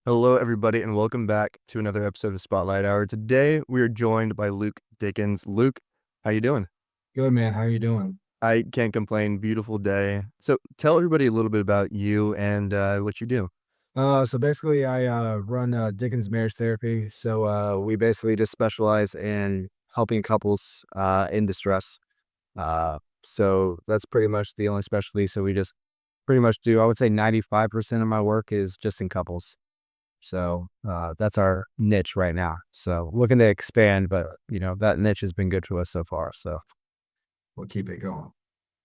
Hello, everybody, and welcome back to another episode of Spotlight Hour. Today, we are joined by Luke Dickens. Luke, how you doing? Good man, how you doing? I can't complain. Beautiful day. So, tell everybody a little bit about you and what you do. So basically, I run Dickens Marriage Therapy. We basically just specialize in helping couples in distress. So that's pretty much the only specialty. So we just pretty much do. I would say 95% of my work is just in couples. That's our niche right now. So looking to expand, but that niche has been good to us so far. So we'll keep it going.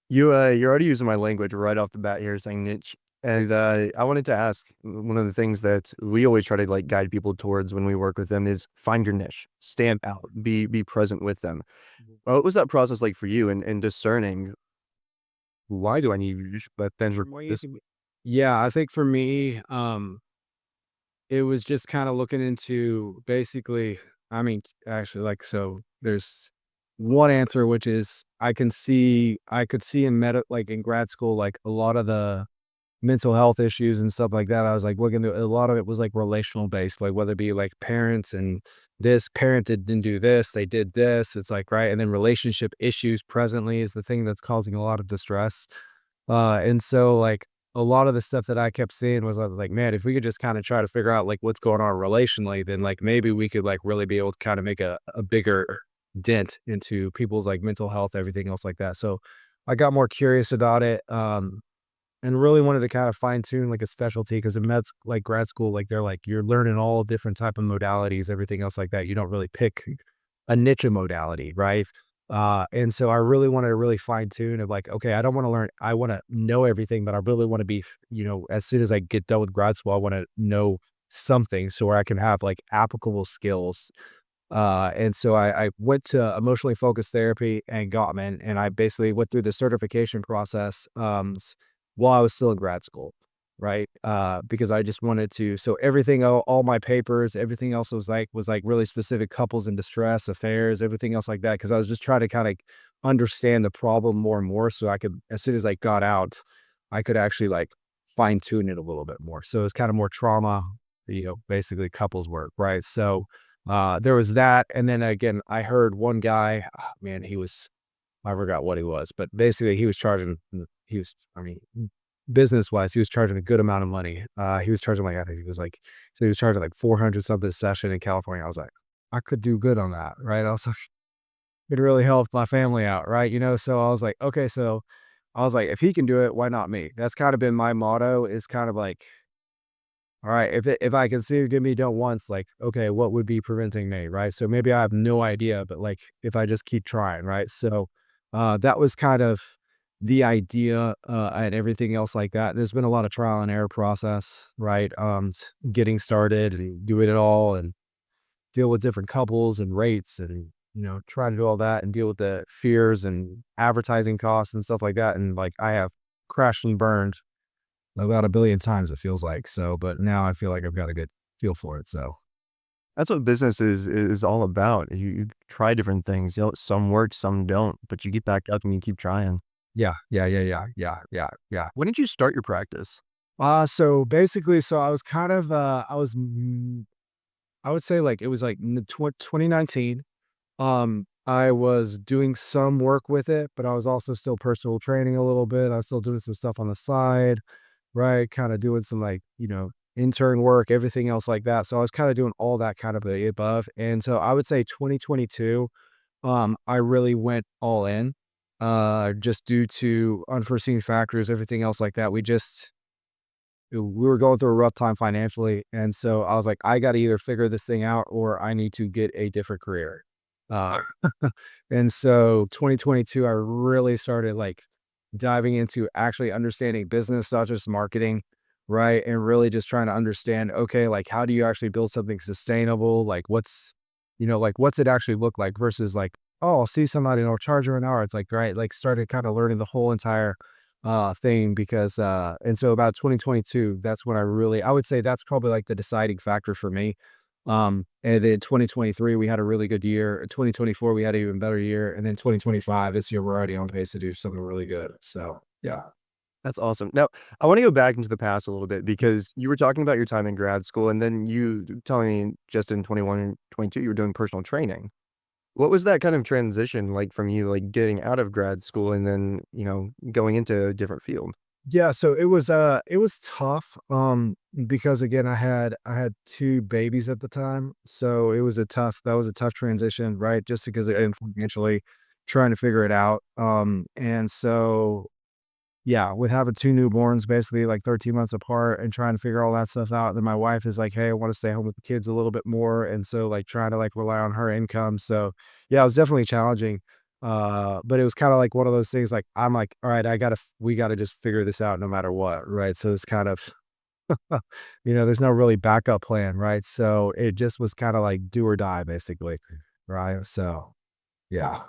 You're already using my language right off the bat here, saying niche. And I wanted to ask one of the things that we always try to like guide people towards when we work with them is find your niche, stand out, be present with them. What was that process like for you in discerning why do I need niche, but then this? Yeah, I think for me, it was just kinda looking into basically actually, so there's one answer, which is I could see in grad school, like, a lot of the mental health issues and stuff like that. I was, like, looking at a lot of it was, like, relational based, like, whether it be, like, parents and this parent didn't do this, they did this, it's like, right? And then relationship issues presently is the thing that's causing a lot of distress. Like, a lot of the stuff that I kept seeing was I was like, "Man, if we could just kinda try to figure out, like, what's going on relationally, then, like, maybe we could, like, really be able to kinda make a bigger dent into people's, like, mental health, everything else like that." So, I got more curious about it, and really wanted to kind of fine tune, like, a specialty because in grad school, like, they're like, you're learning all different type of modalities, everything else like that. You don't really pick a niche of modality, right? And so I really wanted to really fine tune of like, okay, I wanna know everything, but I really wanna be, as soon as I get done with grad school, I wanna know something so where I can have, like, applicable skills. And so I went to emotionally focused therapy and Gottman, and I basically went through the certification process, while I was still in grad school, right? Because I just wanted to so everything all my papers, everything else was like really specific couples in distress, affairs, everything else like that, because I was just trying to kinda understand the problem more and more so I could as soon as I got out, I could actually, like, fine tune it a little bit more. So it's kinda more trauma, basically couples work, right? There was that, and then again, I heard one guy, man, I forgot what he was, but basically he was charging he was I mean, business-wise, he was charging a good amount of money. He was charging, like, I think he was charging, like, 400 something a session in California. I was like, "I could do good on that," right? Also, it really helped my family out, right? So I was like, "Okay," so I was like, "If he can do it, why not me?" That's kinda been my motto is kind of like, all right, if I can see it give me done once, like, okay, what would be preventing me, right? So maybe I have no idea, but like if I just keep trying, right? That was kind of the idea, and everything else like that. There's been a lot of trial and error process, right? Getting started and doing it all and deal with different couples and rates and try to do all that and deal with the fears and advertising costs and stuff like that. And like I have crashed and burned about a billion times, it feels like, but now I feel like I've got a good feel for it, so That's what business is all about. You try different things. Some work, some don't, but you get back up and you keep trying. yeah, yeah, yeah, yeah, yeah, yeah, yeah. When did you start your practice? So basically, I was kind of, I would say, like, it was, like, in the 2019, I was doing some work with it, but I was also still personal training a little bit, I was still doing some stuff on the side, right, kinda doing some, like, intern work, everything else like that, so I was kinda doing all that kind of the above, and so I would say 2022, I really went all in, just due to unforeseen factors, everything else like that. We were going through a rough time financially, and so I was like, "I gotta either figure this thing out or I need to get a different career." Uh, and so 2022, I really started, like, diving into actually understanding business, not just marketing, right? And really just trying to understand, okay, like, how do you actually build something sustainable? Like, what's it actually look like versus like, oh, I'll see somebody and I'll charge her an hour. It's like, right, like started kind of learning the whole entire thing because and so about 2022, that's when I would say that's probably like the deciding factor for me. And then 2023, we had a really good year. 2024, we had an even better year. And then 2025, this year, we're already on pace to do something really good. So, yeah. That's awesome. Now, I wanna go back into the past a little bit because you were talking about your time in grad school, and then you telling me just in 21 and 22 you were doing personal training. What was that kind of transition like from you, like, getting out of grad school and then, going into a different field? Yeah, so it was tough, because again, I had 2 babies at the time, so it was a tough that was a tough transition, right? Just because again, financially trying to figure it out, and so yeah, with having 2 newborns, basically, like, 13 months apart and trying to figure all that stuff out, then my wife is like, "Hey, I wanna stay home with the kids a little bit more," and so, like, trying to, like, rely on her income, so, yeah, it was definitely challenging, but it was kinda like one of those things, like, I'm like, "Alright, we gotta just figure this out no matter what," right? So it's kind of there's no really backup plan, right? So it just was kinda like do or die, basically, right? So, yeah.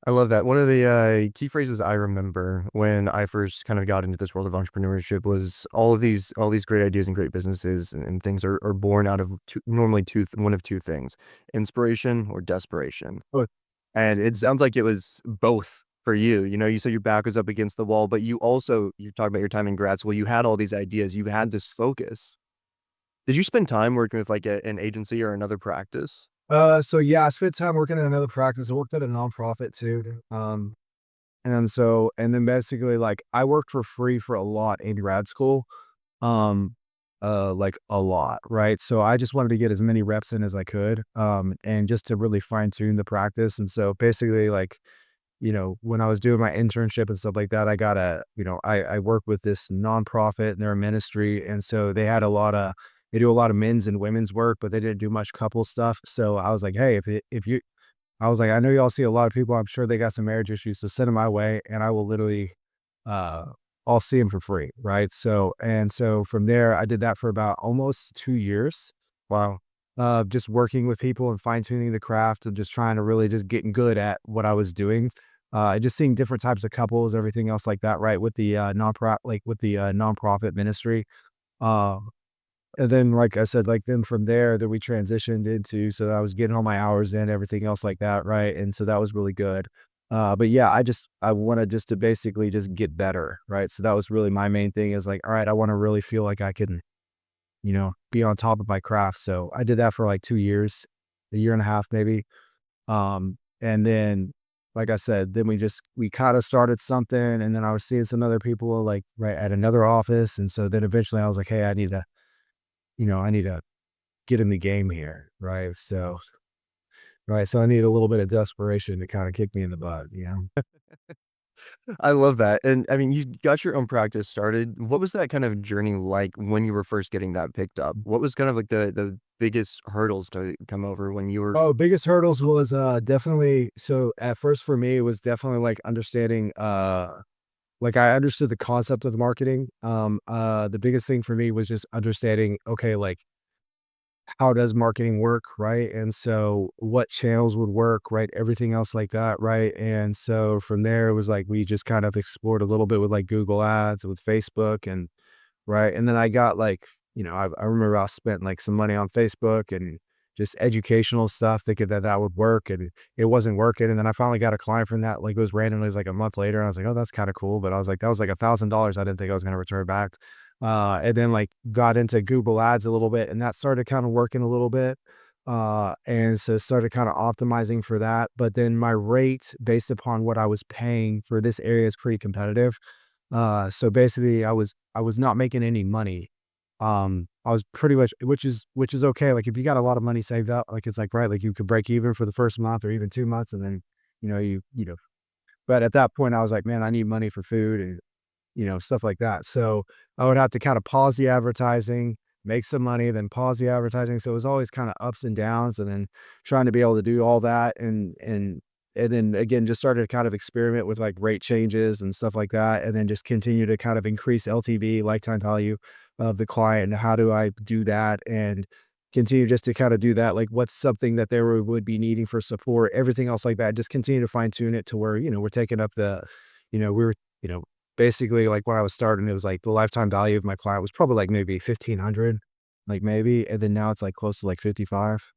I love that. One of the, key phrases I remember when I first kind of got into this world of entrepreneurship was all these great ideas and great businesses and things are born out of normally one of 2 things, inspiration or desperation. And it sounds like it was both for you. You said your back was up against the wall, but you talked about your time in grad school, you had all these ideas, you had this focus. Did you spend time working with, like, an agency or another practice? So yeah, I spent time working at another practice. I worked at a nonprofit too. And then basically like I worked for free for a lot in grad school. Um, like a lot, right? So I just wanted to get as many reps in as I could. And just to really fine tune the practice. And so basically like, when I was doing my internship and stuff like that, I got I worked with this nonprofit and their ministry. And so they do a lot of men's and women's work, but they didn't do much couple stuff. So I was like, hey, I was like, I know y'all see a lot of people. I'm sure they got some marriage issues. So send them my way and I will literally, uh, I'll see them for free. Right. So from there, I did that for about almost 2 years. Wow. Just working with people and fine tuning the craft and just trying to really just getting good at what I was doing. Just seeing different types of couples, everything else like that, right? With the nonprofit ministry. Uh, and then, like I said, like then from there, then we transitioned into so I was getting all my hours in, everything else like that, right? And so that was really good. But yeah, I wanted just to basically just get better, right? So that was really my main thing is like, all right, I want to really feel like I can be on top of my craft. So I did that for like 2 years, a year and a half maybe. And then, like I said, then we kinda started something, and then I was seeing some other people, like, right at another office, and so then eventually I was like, "Hey, I need to get in the game here," right? So I need a little bit of desperation to kinda kick me in the butt, you know? I love that, and, I mean, you got your own practice started. What was that kind of journey like when you were first getting that picked up? What was kind of like the biggest hurdles to come over when you were Oh, biggest hurdles was, definitely so at first for me, it was definitely, like, understanding, like, I understood the concept of the marketing. The biggest thing for me was just understanding, okay, like, how does marketing work, right? And so what channels would work, right? Everything else like that, right? And so from there, it was like we just kind of explored a little bit with like Google Ads, with Facebook, and right? And then I got like, I remember I spent like some money on Facebook and just educational stuff thinking that that would work and it wasn't working. And then I finally got a client from that. Like it was randomly, it was like a month later. And I was like, oh, that's kind of cool. But I was like, that was like $1,000. I didn't think I was going to return back. And then like got into Google ads a little bit and that started kind of working a little bit. And so started kind of optimizing for that. But then my rate based upon what I was paying for this area is pretty competitive. So basically I was not making any money. I was pretty much which is okay. Like if you got a lot of money saved up, like it's like right, like you could break even for the first month or even 2 months, and then but at that point I was like, man, I need money for food and stuff like that. So I would have to kind of pause the advertising, make some money, then pause the advertising. So it was always kind of ups and downs, and then trying to be able to do all that, and then again, just started to kind of experiment with like rate changes and stuff like that, and then just continue to kind of increase LTV, lifetime value of the client. And how do I do that? And continue just to kind of do that. Like, what's something that would be needing for support, everything else like that. Just continue to fine tune it to where we're taking up we're you know basically, like, when I was starting, it was, like, the lifetime value of my client was probably, like, maybe 1,500, like, maybe, and then now it's, like, close to, like, 55.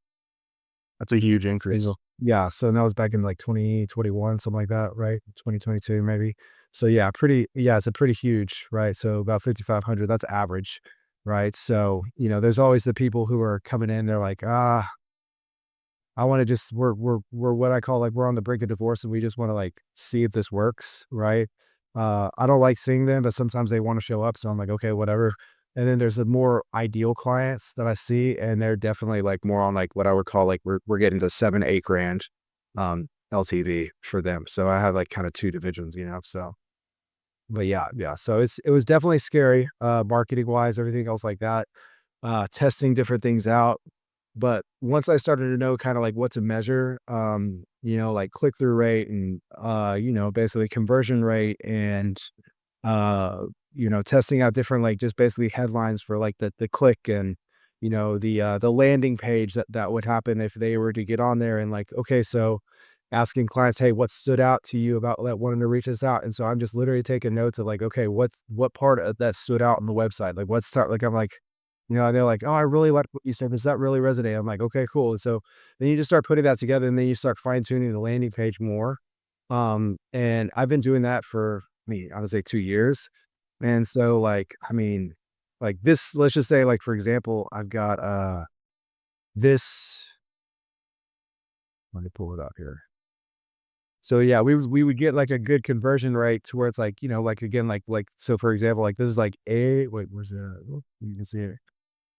that's a huge So increase. yeah, so that was back in, like, 2021, something like that, right? 2022 maybe. So yeah, it's a pretty huge, right? So about 5,500, that's average, right? So, there's always the people who are coming in, they're like, I want to just we're what I call like we're on the brink of divorce and we just want to like see if this works, right? I don't like seeing them, but sometimes they want to show up, so I'm like, okay, whatever. And then there's the more ideal clients that I see, and they're definitely like more on like what I would call like we're getting to 7, 8 grand LTV for them. So I have like kind of two divisions, so but yeah. So it was definitely scary, marketing wise, everything else like that. Testing different things out. But once I started to know kinda like what to measure, like click-through rate and, basically conversion rate and, testing out different, like, just basically headlines for, like, the click and, the landing page that would happen if they were to get on there and, like, okay, so asking clients, "Hey, what stood out to you about that wanting to reach us out?" And so I'm just literally taking notes of, like, okay, what part of that stood out on the website? Like, what start like, I'm like, and they're like, "Oh, I really like what you said. Does that really resonate?" I'm like, "Okay, cool." And so then you just start putting that together and then you start fine tuning the landing page more. And I've been doing that for I would say 2 years. And so like this, let's just say like, for example, I've got, this, let me pull it up here. So yeah, we would get like a good conversion rate to where it's like, like again, so for example, like this is like where's that? Oh, you can see it.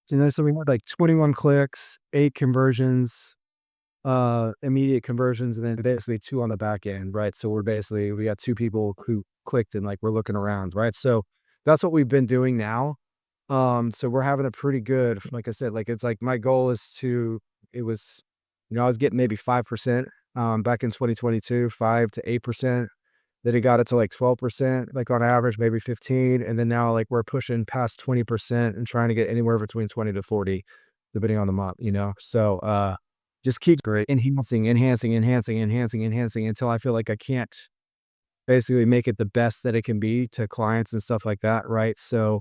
So we had like 21 clicks, 8 conversions, immediate conversions, and then basically 2 on the back end, right? So we got 2 people who clicked and like we're looking around, right? So that's what we've been doing now. So we're having a pretty good, like I said, like it's like my goal is to it was, I was getting maybe 5% back in 2022, 5 to 8%. Then it got it to like 12%, like on average, maybe 15. And then now like we're pushing past 20% and trying to get anywhere between 20 to 40, depending on the month. So just keep Great. enhancing until I feel like I can't basically make it the best that it can be to clients and stuff like that, right? So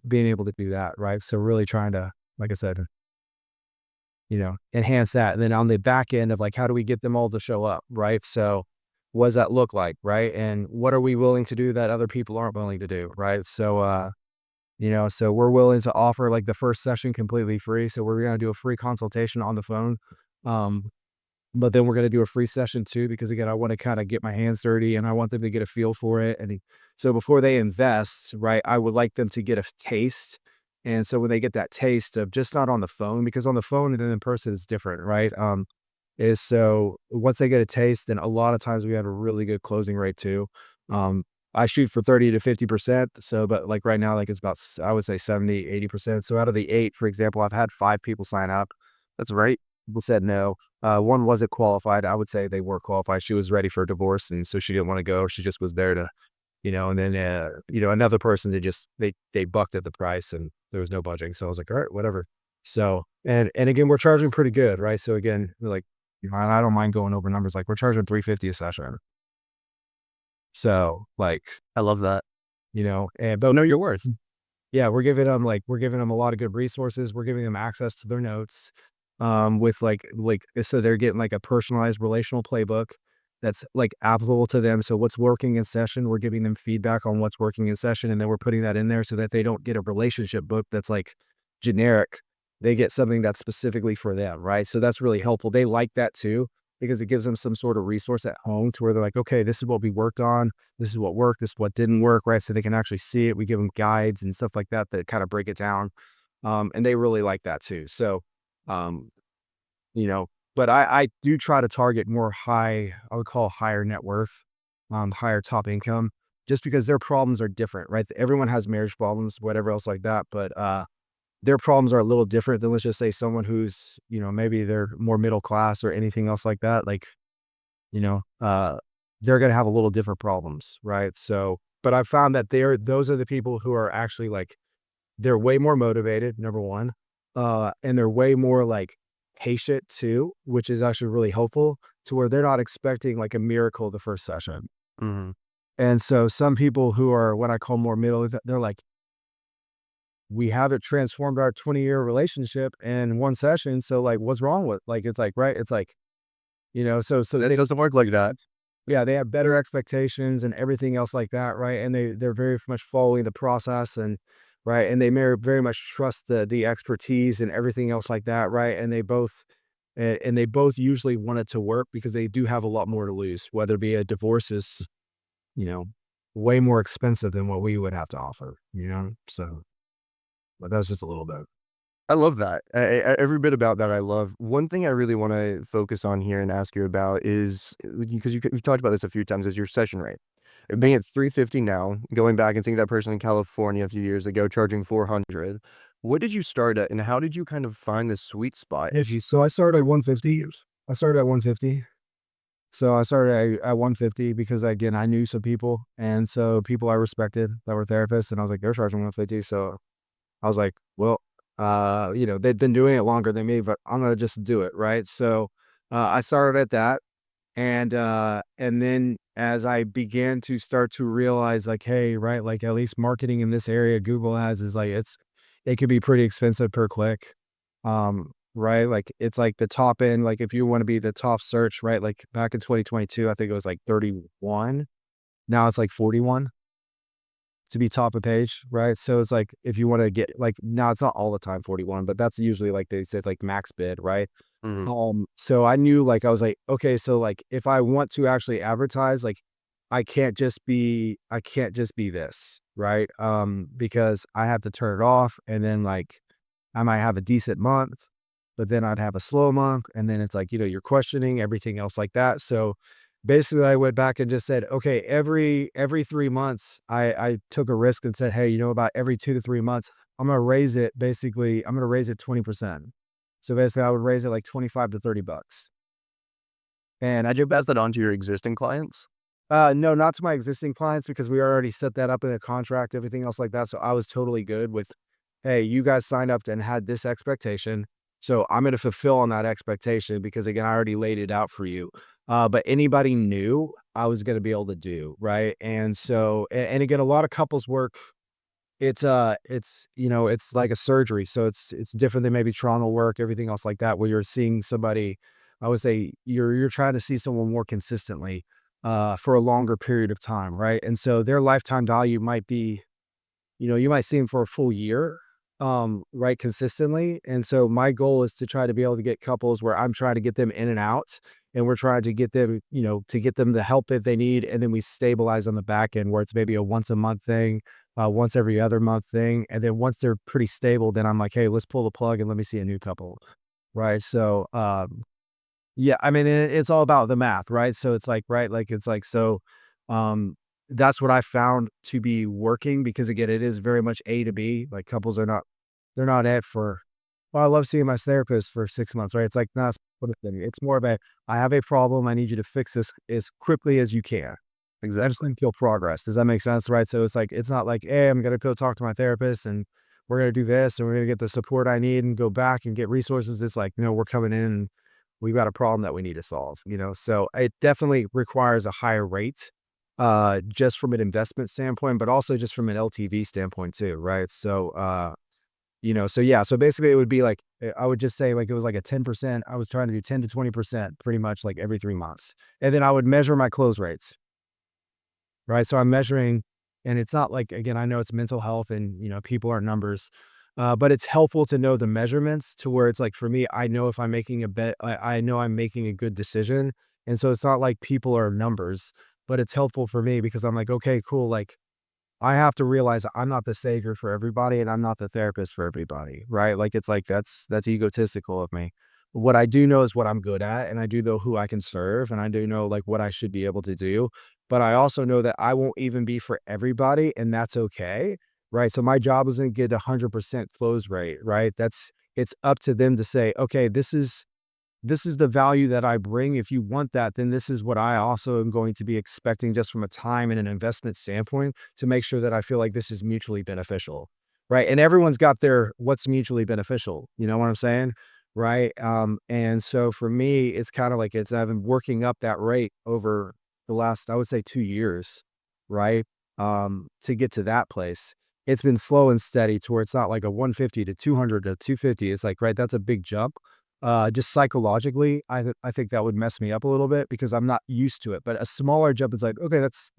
being able to do that, right? So really trying to, like I said, enhance that. And then on the back end of like, how do we get them all to show up, right? So what does that look like, right? And what are we willing to do that other people aren't willing to do, right? So, so we're willing to offer like the first session completely free. So we're going to do a free consultation on the phone. Um, but then we're gonna do a free session too, because again, I wanna kinda get my hands dirty and I want them to get a feel for it. And so before they invest, right, I would like them to get a taste. And so when they get that taste of just not on the phone, because on the phone and then in person is different, right? Is so once they get a taste, then a lot of times we have a really good closing rate too. Um, I shoot for 30 to 50%. So, but like right now, like it's about, I would say 70, 80%. So out of the 8, for example, I've had 5 people sign up. That's right. People said no. One wasn't qualified. I would say they were qualified. She was ready for a divorce, and so she didn't want to go. She just was there to, and then another person they bucked at the price and there was no budging. So I was like, all right, whatever. So and again, we're charging pretty good, right? So again, like, I don't mind going over numbers. Like we're charging 350 a session. So like, I love that. and but know your worth. Yeah, we're giving them a lot of good resources. We're giving them access to their notes, with so they're getting like a personalized relational playbook that's like applicable to them. So what's working in session, we're giving them feedback on what's working in session, and then we're putting that in there so that they don't get a relationship book that's like generic. They get something that's specifically for them, right? So that's really helpful. They like that too because it gives them some sort of resource at home to where they're like, okay, this is what we worked on, this is what worked, this is what didn't work, right? So they can actually see it. We give them guides and stuff like that that kind of break it down. And they really like that too. So, um, you know, but I do try to target more I would call higher net worth, higher top income, just because their problems are different, right? Everyone has marriage problems, whatever else like that, but their problems are a little different than let's just say someone who's, maybe they're more middle class or anything else like that. Like, you know, uh, they're gonna have a little different problems, right? So, but I've found that those are the people who are actually like they're way more motivated, number 1, and they're way more, like, patient too, which is actually really helpful to where they're not expecting, like, a miracle the first session. Mhm. And so some people who are what I call more middle, they're like, "We haven't transformed our 20-year relationship in 1 session, so, like, what's wrong with" like, it's like, right? It's like, so It they doesn't work like that. Yeah, they have better expectations and everything else like that, right? And they're very much following the process and right, and they very much trust the expertise and everything else like that, right? And they both usually want it to work because they do have a lot more to lose, whether it be a divorce is, you know, way more expensive than what we would have to offer, you know? So, but that's just a little bit. I love that. Every bit about that I love. One thing I really wanna focus on here and ask you about is, because you've talked about this a few times, is your session rate. Being at 350 now, going back and seeing that person in California a few years ago charging 400. What did you start at, and how did you kind of find the sweet spot? Yeah, geez, so I started at 150. I started at 150. So I started at 150 because again, I knew some people, and so people I respected that were therapists, and I was like, they're charging 150. So I was like, well, they'd been doing it longer than me, but I'm gonna just do it, right? So I started at that, and then as I began to start to realize, like, hey, right, like at least marketing in this area, Google Ads is like it could be pretty expensive per click. Right? Like it's like the top end, like if you want to be the top search, right? Like back in 2022, I think it was like 31. Now it's like 41 to be top of page, right? So it's like if you want to get like now it's not all the time 41, but that's usually like they said like max bid, right? Mhm. So I knew like I was like, okay, so like if I want to actually advertise, like I can't just be this, right? Because I have to turn it off and then like I might have a decent month, but then I'd have a slow month. And then it's like, you're questioning everything else like that. So basically I went back and just said, okay, every 3 months, I took a risk and said, hey, about every 2 to 3 months, I'm gonna raise it 20%. So basically I would raise it like 25 to $30. And I Did you pass that on to your existing clients? no, not to my existing clients because we already set that up in a contract, everything else like that. So I was totally good with, hey, you guys signed up and had this expectation. So I'm going to fulfill on that expectation because again, I already laid it out for you. But anybody new, I was going to be able to do. Right. And so, and again, a lot of couples work it's like a surgery, so it's different than maybe trauma work, everything else like that, where you're seeing somebody. I would say you're trying to see someone more consistently, for a longer period of time, right? And so their lifetime value might be you might see them for a full year, right, consistently. And so my goal is to try to be able to get couples where I'm trying to get them in and out, and we're trying to get them, to get them the help that they need, and then we stabilize on the back end where it's maybe a once a month thing, once every other month thing, and then once they're pretty stable, then I'm like, hey, let's pull the plug and let me see a new couple, right? So, yeah, I mean, it's all about the math, right? So it's like, right, like it's like so, um, that's what I found to be working because again, it is very much A to B. Like couples are not, they're not at for. Well, I love seeing my therapist for 6 months, right? It's like, nah, it's more of a, I have a problem. I need you to fix this as quickly as you can. I just Exactly. didn't feel progress. Does that make sense? Right. So it's like, it's not like, hey, I'm going to go talk to my therapist and we're going to do this and we're going to get the support I need and go back and get resources. It's like, we're coming in and we've got a problem that we need to solve. So it definitely requires a higher rate, just from an investment standpoint, but also just from an LTV standpoint too. Right. So, so yeah, so basically it would be like, I would just say like it was like a 10%. I was trying to do 10 to 20% pretty much like every 3 months. And then I would measure my close rates. Right? So I'm measuring and it's not like again, I know it's mental health and, people are numbers, but it's helpful to know the measurements to where it's like for me, I know if I'm making a bet, I know I'm making a good decision. And so it's not like people are numbers, but it's helpful for me because I'm like, okay, cool. Like I have to realize I'm not the savior for everybody and I'm not the therapist for everybody, right? Like it's like that's egotistical of me. What I do know is what I'm good at and I do know who I can serve and I do know like what I should be able to do, but I also know that I won't even be for everybody and that's okay, right? So my job isn't to get 100% close rate, right? It's up to them to say, okay, this is the value that I bring. If you want that, then this is what I also am going to be expecting just from a time and an investment standpoint to make sure that I feel like this is mutually beneficial. Right. And everyone's got their what's mutually beneficial. You know what I'm saying? Right. And so for me, it's kind of like I've been working up that rate over the last, I would say 2 years. Right. To get to that place. It's been slow and steady to where it's not like a 150 to 200 to 250. It's like, right, that's a big jump, Just psychologically, I think that would mess me up a little bit because I'm not used to it. But a smaller jump is like, okay, that's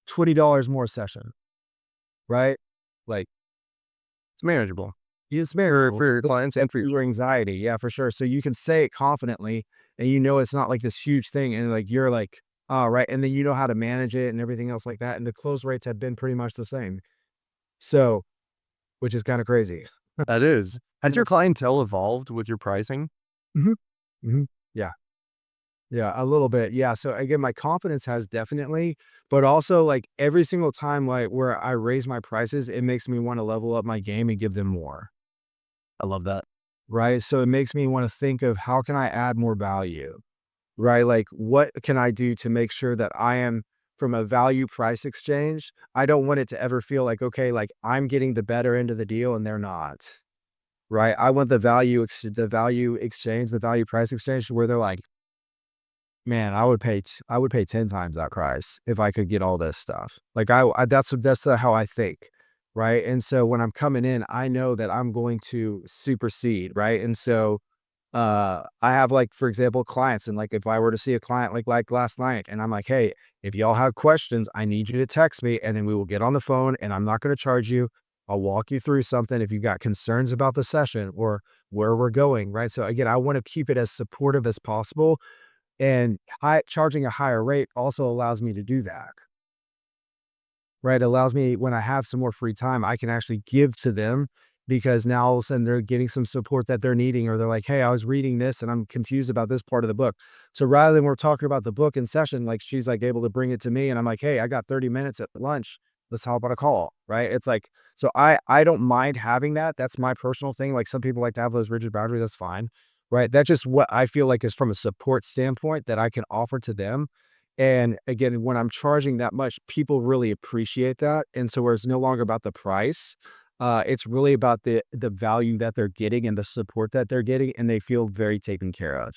$20 more a session, right? Like, It's manageable it's for manageable. your clients and for your Your anxiety, yeah, for sure. So you can say it confidently, and you know it's not like this huge thing, and like you're like, oh, right, and then you know how to manage it and everything else like that. And the close rates have been pretty much the same. So, which is kind of crazy. that is. Has your Yes. clientele evolved with your pricing? Mhm. Mhm. Yeah. Yeah, a little bit. Yeah. So again, my confidence has definitely, but also like every single time like where I raise my prices, it makes me want to level up my game and give them more. I love that. Right. So it makes me want to think of how can I add more value? Right. Like what can I do to make sure that I am from a value price exchange? I don't want it to ever feel like, okay, like I'm getting the better end of the deal and they're not. Right. I want the value exchange, the value price exchange where they're like, man, I would pay 10 times that price if I could get all this stuff. Like that's how I think, right? And so when I'm coming in, I know that I'm going to supersede, right? And so I have like for example clients and like if I were to see a client like last night and I'm like, "Hey, if y'all have questions, I need you to text me and then we will get on the phone and I'm not going to charge you. I'll walk you through something if you've got concerns about the session or where we're going, right? So again, I want to keep it as supportive as possible and charging a higher rate also allows me to do that, right? It allows me when I have some more free time, I can actually give to them because now all of a sudden they're getting some support that they're needing, or they're like, hey, I was reading this and I'm confused about this part of the book. So rather than we're talking about the book in session, like she's like able to bring it to me and I'm like, hey, I got 30 minutes at lunch. Let's hop on a call. Right. It's like, so I don't mind having that. That's my personal thing. Like some people like to have those rigid boundaries. That's fine. Right. That's just what I feel like is from a support standpoint that I can offer to them. And again, when I'm charging that much, people really appreciate that. And so where it's no longer about the price, it's really about the value that they're getting and the support that they're getting, and they feel very taken care of.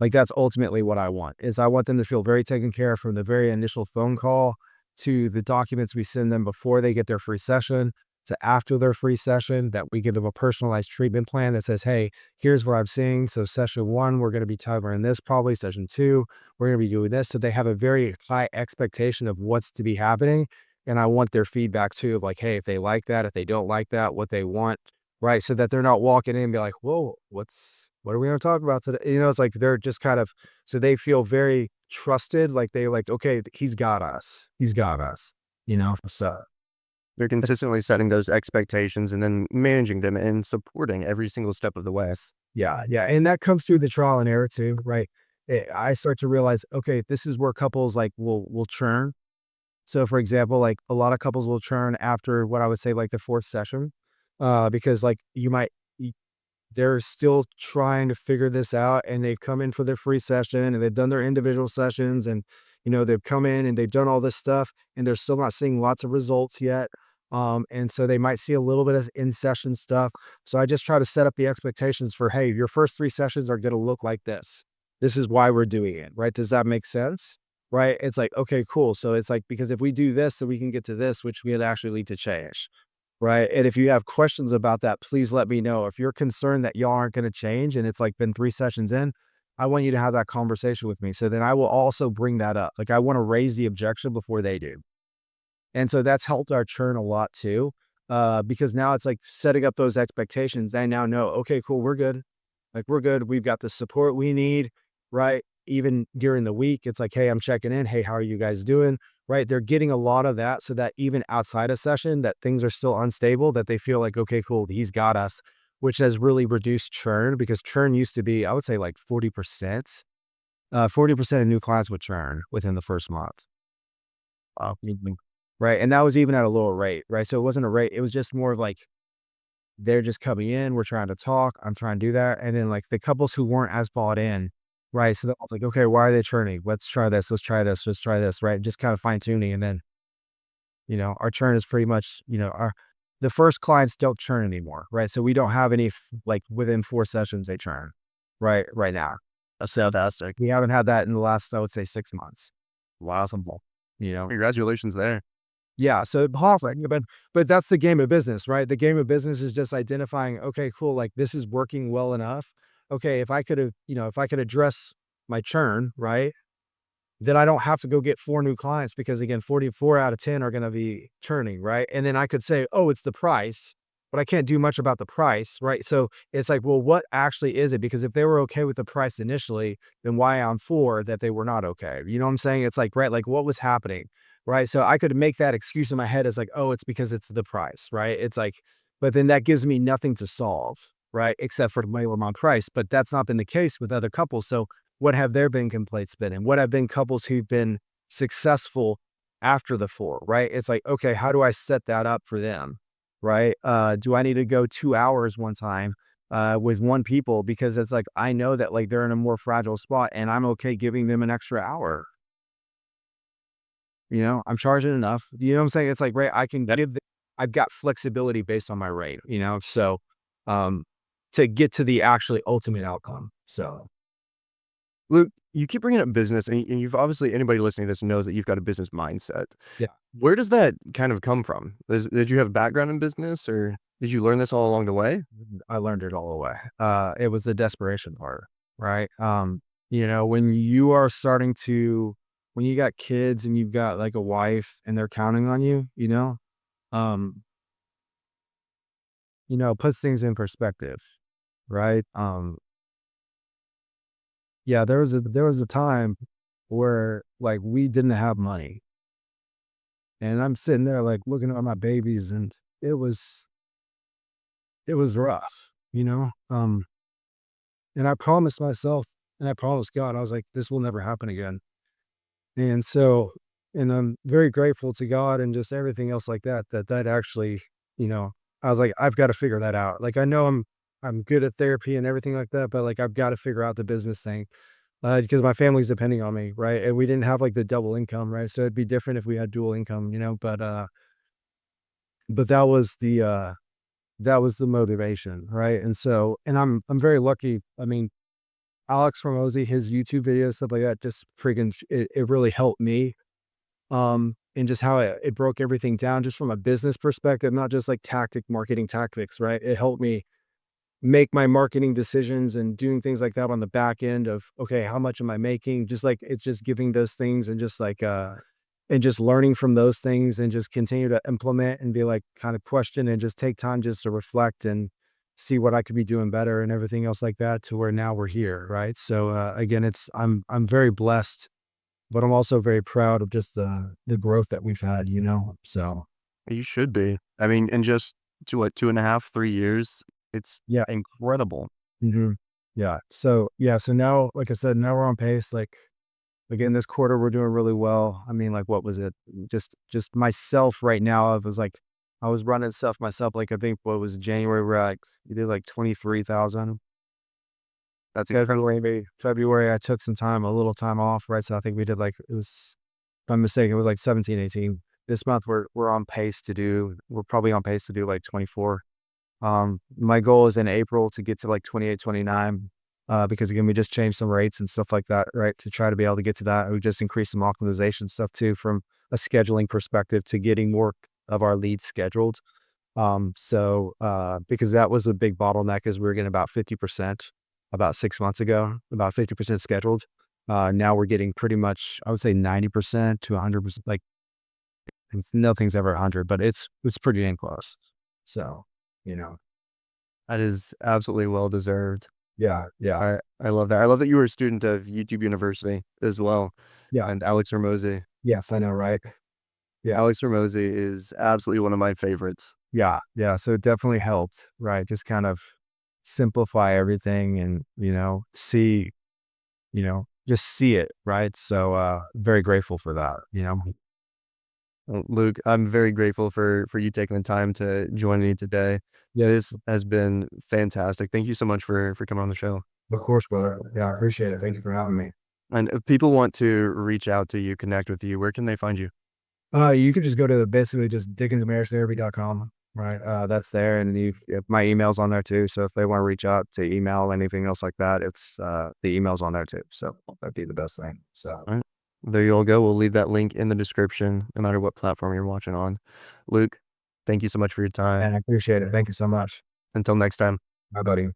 Like that's ultimately what I want is I want them to feel very taken care of from the very initial phone call to the documents we send them before they get their free session to after their free session, that we give them a personalized treatment plan that says, hey, here's what I'm seeing. So session one, we're going to be covering this probably. Session two, we're going to be doing this. So they have a very high expectation of what's to be happening. And I want their feedback too of like, hey, if they like that, if they don't like that, what they want, right? So that they're not walking in and be like, whoa, what are we going to talk about today? You know, it's like they're just kind of, so they feel very trusted. Like they like, okay, he's got us. He's got us, you know? So You're consistently setting those expectations and then managing them and supporting every single step of the way. yeah, yeah, and that comes through the trial and error too, right? I start to realize, okay, this is where couples like will churn. So, for example, like a lot of couples will churn after what I would say like the fourth session, because like they're still trying to figure this out and they've come in for their free session and they've done their individual sessions and they've come in and they've done all this stuff and they're still not seeing lots of results yet. And so they might see a little bit of in session stuff. So I just try to set up the expectations for, hey, your first three sessions are going to look like this. This is why we're doing it, right? Does that make sense? Right? It's like, okay, cool. So it's like, because if we do this, so we can get to this, which would actually lead to change. Right, and if you have questions about that, please let me know. If you're concerned that y'all aren't gonna change and it's, like, been 3 sessions in, I want you to have that conversation with me, so then I will also bring that up. Like, I wanna raise the objection before they do, and so that's helped our churn a lot too, because now it's, like, setting up those expectations. I now know, "Okay, cool, we're good. Like, we're good. We've got the support we need," right? Even during the week, it's like, "Hey, I'm checking in. Hey, how are you guys doing?" Right? They're getting a lot of that so that even outside of session, that things are still unstable, that they feel like, "Okay, cool, he's got us," which has really reduced churn because churn used to be, I would say, like 40%. 40% of new clients would churn within the first month. Mhm. Right, and that was even at a lower rate, right? So it wasn't a rate, it was just more of like they're just coming in, we're trying to talk, I'm trying to do that, and then, like, the couples who weren't as bought in, right, so I was like, "Okay, why are they churning? Let's try this, let's try this, let's try this," right? Just kinda fine tuning, and then, our churn is pretty much, our the first clients don't churn anymore, right? So we don't have any like, within 4 sessions, they churn, right now. That's So, fantastic. we haven't had that in the last, I would say, 6 months, Wow. simple, you know? Congratulations there. Yeah, so pausing, but that's the game of business, right? The game of business is just identifying, okay, cool, like this is working well enough. okay, if I could have, if I could address my churn, right? Then I don't have to go get 4 new clients because again, 44 out of 10 are gonna be churning, right? And then I could say, "Oh, it's the price," but I can't do much about the price, right? So it's like, well, what actually is it? Because if they were okay with the price initially, then why on 4 that they were not okay? You know what I'm saying? It's like, right, like what was happening, right? So I could make that excuse in my head as like, "Oh, it's because it's the price," right? It's like, but then that gives me nothing to solve, right? Except for blame them on price. But that's not been the case with other couples. So what have there been complaints been? And what have been couples who've been successful after the 4, right? It's like, okay, how do I set that up for them? Right? Do I need to go 2 hours one time with one people because it's like I know that like they're in a more fragile spot and I'm okay giving them an extra hour. I'm charging enough. You know what I'm saying? It's like, right, I can That give I've got flexibility based on my rate. So um to get to the actually ultimate outcome. So Luke, you keep bringing up business, and you've obviously anybody listening to this knows that you've got a business mindset. yeah. Where does that kind of come from? Did you have a background in business, or did you learn this all along the way? I learned it all the way. It was the desperation part, right? When you are starting to, when you got kids and you've got like a wife and they're counting on you, um, puts things in perspective, right? Yeah, there was a time where like we didn't have money, and I'm sitting there like looking at my babies, and it was it was rough. And I promised myself and I promised God, I was like, this will never happen again. And so, and I'm very grateful to God and just everything else like that, that actually, you know, I was like, I've got to figure that out. Like, I know I'm good at therapy and everything like that, but like, I've got to figure out the business thing because my family's depending on me. Right. And we didn't have like the double income. Right. So it'd be different if we had dual income, but that was the motivation. Right. And so, and I'm very lucky. I mean, Alex Hormozy, his YouTube videos, stuff like that, just freaking it really helped me, and just how it broke everything down just from a business perspective, not just like marketing tactics, right? It helped me make my marketing decisions and doing things like that on the back end of, okay, how much am I making? Just like it's just giving those things and just like and just learning from those things and just continue to implement and be like kind of question and just take time just to reflect and see what I could be doing better and everything else like that to where now we're here, right? So again, I'm very blessed, but I'm also very proud of just the growth that we've had. So You should be. I mean, in just 2.5, 3 years, it's yeah. incredible. Mhm. Yeah. So yeah, so now, like I said, now we're on pace. Like again, this quarter we're doing really well. I mean, like what was it? Just myself right now. I was running stuff myself. Like I think what was it, January, we're like we did like 23,000. That's incredible. February, I took some time, a little time off, right? So I think we did like it was, if I'm mistaken, it was like 17, 18. This month we're probably on pace to do like 24. My goal is in April to get to like 28, 29, because again, we just changed some rates and stuff like that, right? To try to be able to get to that. We just increased some optimization stuff too from a scheduling perspective to getting more of our leads scheduled. Because that was a big bottleneck is we were getting about 50% about 6 months ago, about 50% scheduled. Now we're getting pretty much, I would say 90% to 100%. Like nothing's ever 100, but it's pretty dang close. So, you know, That is absolutely well deserved. yeah, yeah, I love that. I love that you were a student of YouTube University as well, yeah. and Alex Hormozy. Yes, I know, right? Yeah, Alex Hormozy is absolutely one of my favorites. yeah, yeah. So it definitely helped, right? Just kind of simplify everything and, just see it, right? So very grateful for that. Well, Luke, I'm very grateful for you taking the time to join me today. Yeah, This has been fantastic. Thank you so much for coming on the show. of course, brother. Yeah, I appreciate it. Thank you for having me. And if people want to reach out to you, connect with you, where can they find you? You could just go to basically just dickensmarriagetherapy.com, right? That's there. And my email's on there too. So if they want to reach out to email, anything else like that, it's the email's on there too. So that'd be the best thing. So All right. There you all go. We'll leave that link in the description, no matter what platform you're watching on. Luke, thank you so much for your time. and I appreciate it. Thank you so much. Until next time. Bye, buddy.